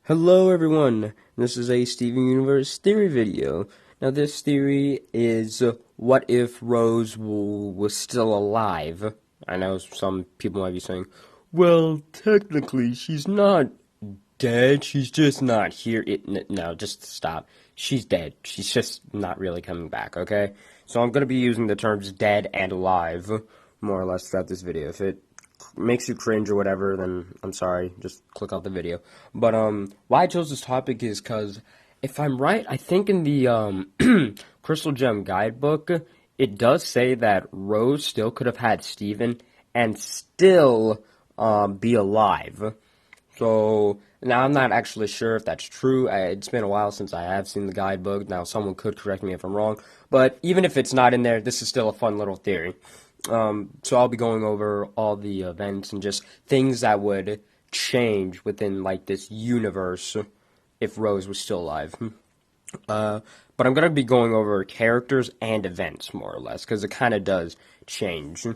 Hello everyone, this is a Steven Universe theory video. Now this theory is what if Rose was still alive? I know some people might be saying, well, technically she's not dead, she's just not here. No, just stop. She's dead. She's just not really coming back, okay? So I'm going to be using the terms dead and alive, more or less, throughout this video. If it makes you cringe or whatever, then I'm sorry, just click off the video. But why I chose this topic is because, if I'm right, I think in the Crystal Gem guidebook, it does say that Rose still could have had Steven and still be alive. So, now I'm not actually sure if that's true. It's been a while since I have seen the guidebook. Now, someone could correct me if I'm wrong. But even if it's not in there, this is still a fun little theory. So I'll be going over all the events and just things that would change within, like, this universe if Rose was still alive. But I'm going to be going over characters and events, more or less, because it kind of does change.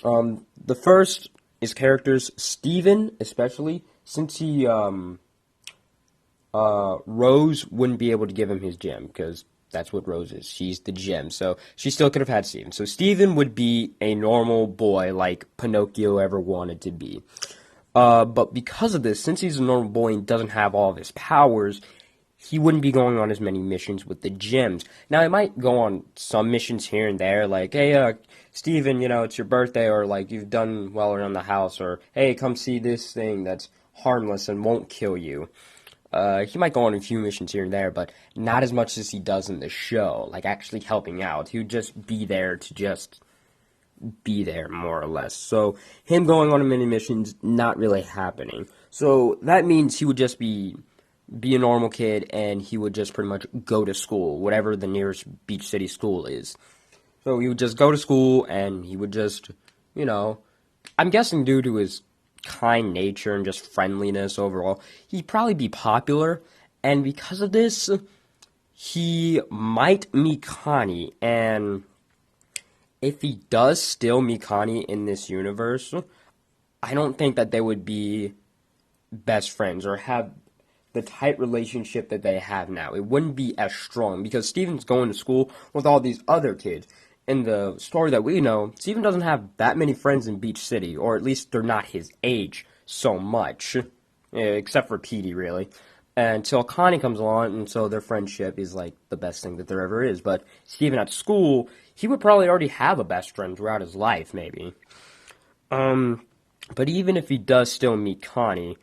The first is characters. Steven, especially, since he, Rose wouldn't be able to give him his gem, because that's what Rose is. She's the gem. So she still could have had Steven. So Steven would be a normal boy like Pinocchio ever wanted to be. But because of this, since he's a normal boy and doesn't have all of his powers, he wouldn't be going on as many missions with the gems. Now, he might go on some missions here and there, like, hey, Steven, it's your birthday, or, like, you've done well around the house, or, hey, come see this thing that's harmless and won't kill you. He might go on a few missions here and there, but not as much as he does in the show, like actually helping out. He would just be there to just be there, more or less. So, him going on mini missions, not really happening. So, that means he would just be a normal kid, and he would just pretty much go to school, whatever the nearest beach city school is. So, he would just go to school, and he would just, I'm guessing due to his kind nature and just friendliness overall, he'd probably be popular, and because of this, he might meet Connie, and if he does still meet Connie in this universe, I don't think that they would be best friends or have the tight relationship that they have now. It wouldn't be as strong, because Steven's going to school with all these other kids. In the story that we know, Steven doesn't have that many friends in Beach City, or at least they're not his age so much, except for Petey, really, until Connie comes along, and so their friendship is, like, the best thing that there ever is. But Steven at school, he would probably already have a best friend throughout his life, maybe. But even if he does still meet Connie,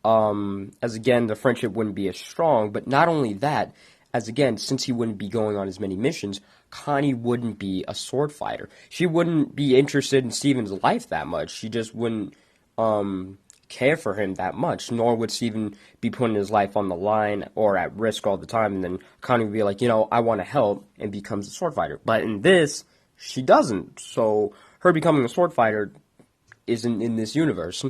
as again, the friendship wouldn't be as strong, but not only that, as again, since he wouldn't be going on as many missions, Connie wouldn't be a sword fighter. She wouldn't be interested in Steven's life that much. She just wouldn't care for him that much, nor would Steven be putting his life on the line or at risk all the time, and then Connie would be like, I want to help, and becomes a sword fighter. But in this, she doesn't, so her becoming a sword fighter isn't in this universe.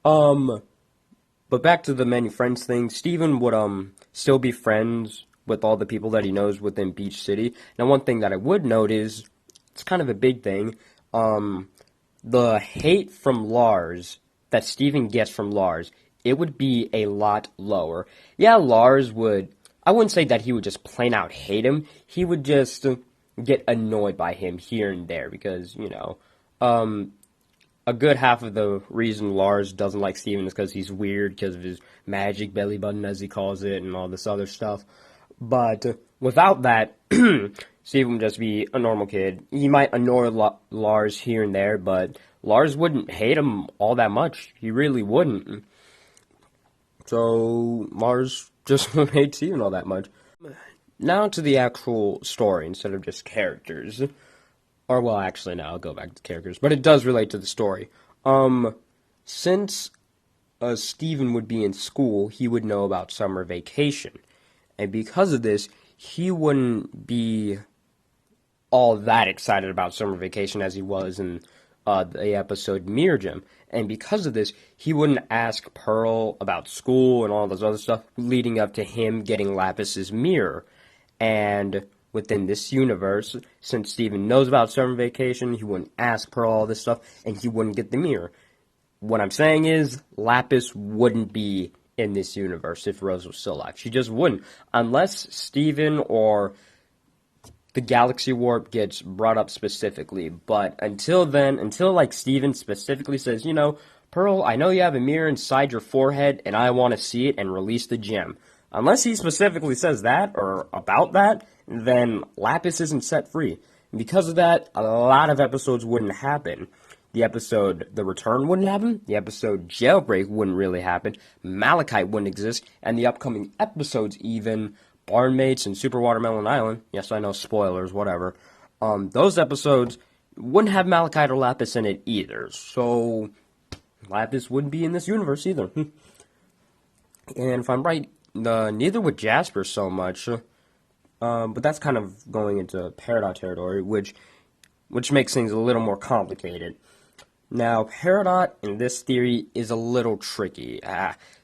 But back to the many friends thing, Steven would still be friends with all the people that he knows within Beach City. Now, one thing that I would note is, it's kind of a big thing, the hate from Lars that Steven gets from Lars, it would be a lot lower. Yeah, Lars would, I wouldn't say that he would just plain out hate him, he would just get annoyed by him here and there, because, a good half of the reason Lars doesn't like Steven is because he's weird, because of his magic belly button, as he calls it, and all this other stuff. But without that, Steven would just be a normal kid. He might annoy Lars here and there, but Lars wouldn't hate him all that much. He really wouldn't. So Lars just wouldn't hate Steven all that much. Now to the actual story instead of just characters. Or, well, actually, no, I'll go back to characters. But it does relate to the story. Since Steven would be in school, he would know about summer vacation. And because of this, he wouldn't be all that excited about summer vacation as he was in the episode Mirror Gem. And because of this, he wouldn't ask Pearl about school and all this other stuff leading up to him getting Lapis's mirror. And within this universe, since Steven knows about summer vacation, he wouldn't ask Pearl all this stuff, and he wouldn't get the mirror. What I'm saying is, Lapis wouldn't be in this universe if Rose was still alive. She just wouldn't. Unless Steven or the galaxy warp gets brought up specifically. But until then, until like Steven specifically says, you know, Pearl, I know you have a mirror inside your forehead and I want to see it and release the gem. Unless he specifically says that or about that, then Lapis isn't set free. And because of that, a lot of episodes wouldn't happen. The episode The Return wouldn't happen. The episode Jailbreak wouldn't really happen. Malachite wouldn't exist. And the upcoming episodes even, Barnmates and Super Watermelon Island, yes, I know, spoilers, whatever, those episodes wouldn't have Malachite or Lapis in it either. So Lapis wouldn't be in this universe either. And if I'm right, neither would Jasper so much. But that's kind of going into Peridot territory, which makes things a little more complicated. Now, Peridot in this theory is a little tricky.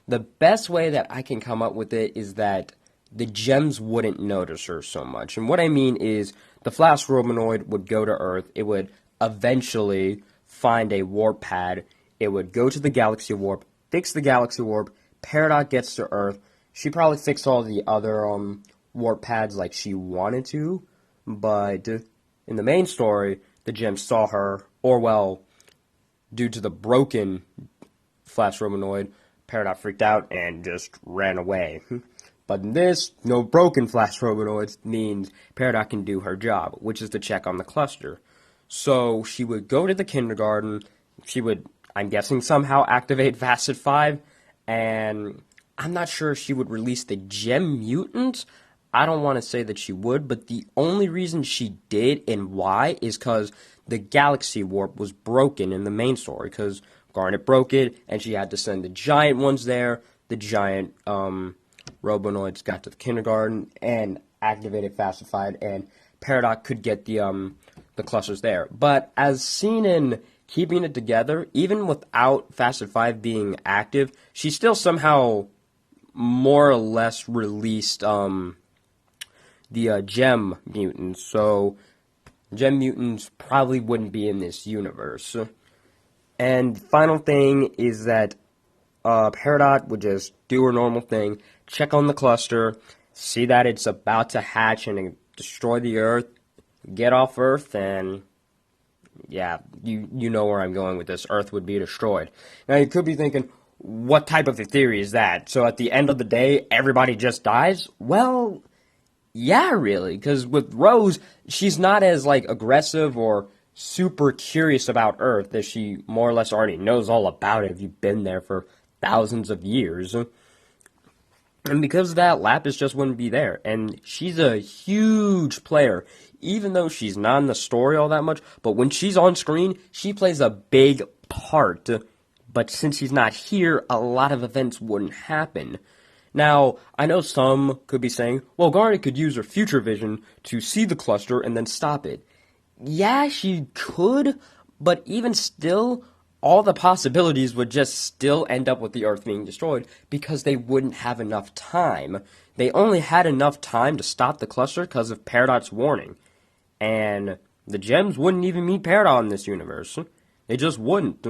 The best way that I can come up with it is that the gems wouldn't notice her so much. And what I mean is the Flash Romanoid would go to Earth. It would eventually find a warp pad. It would go to the galaxy warp, fix the galaxy warp. Peridot gets to Earth. She probably fixed all the other warp pads like she wanted to. But in the main story, the gems saw her, or well, due to the broken Flash Romanoid, Peridot freaked out and just ran away. But in this, no broken Flash Romanoids means Peridot can do her job, which is to check on the cluster. So she would go to the kindergarten, she would, I'm guessing, somehow activate Facet 5, and I'm not sure if she would release the Gem Mutants. I don't want to say that she would, but the only reason she did and why is because the galaxy warp was broken in the main story, because Garnet broke it, and she had to send the giant ones there. The giant Robonoids got to the kindergarten and activated Facified, and Peridot could get the clusters there. But as seen in Keeping It Together, even without Facet 5 being active, she still somehow more or less released the Gem Mutants. So Gem Mutants probably wouldn't be in this universe. And final thing is that Peridot would just do her normal thing, check on the cluster, see that it's about to hatch and destroy the Earth, get off Earth, and yeah, you know where I'm going with this. Earth would be destroyed. Now you could be thinking, what type of a theory is that? So at the end of the day, everybody just dies? Well, yeah, really, because with Rose, she's not as, like, aggressive or super curious about Earth, as she more or less already knows all about it if you've been there for thousands of years. And because of that, Lapis just wouldn't be there. And she's a huge player, even though she's not in the story all that much. But when she's on screen, she plays a big part. But since she's not here, a lot of events wouldn't happen. Now, I know some could be saying, well, Garnet could use her future vision to see the cluster and then stop it. Yeah, she could, but even still, all the possibilities would just still end up with the Earth being destroyed because they wouldn't have enough time. They only had enough time to stop the cluster because of Peridot's warning. And the gems wouldn't even meet Peridot in this universe. They just wouldn't.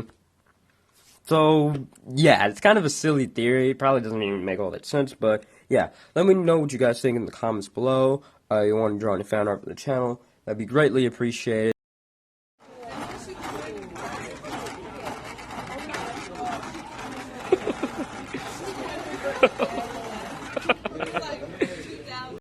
So, yeah, it's kind of a silly theory. It probably doesn't even make all that sense, but yeah. Let me know what you guys think in the comments below. You want to draw any fan art for the channel, that'd be greatly appreciated.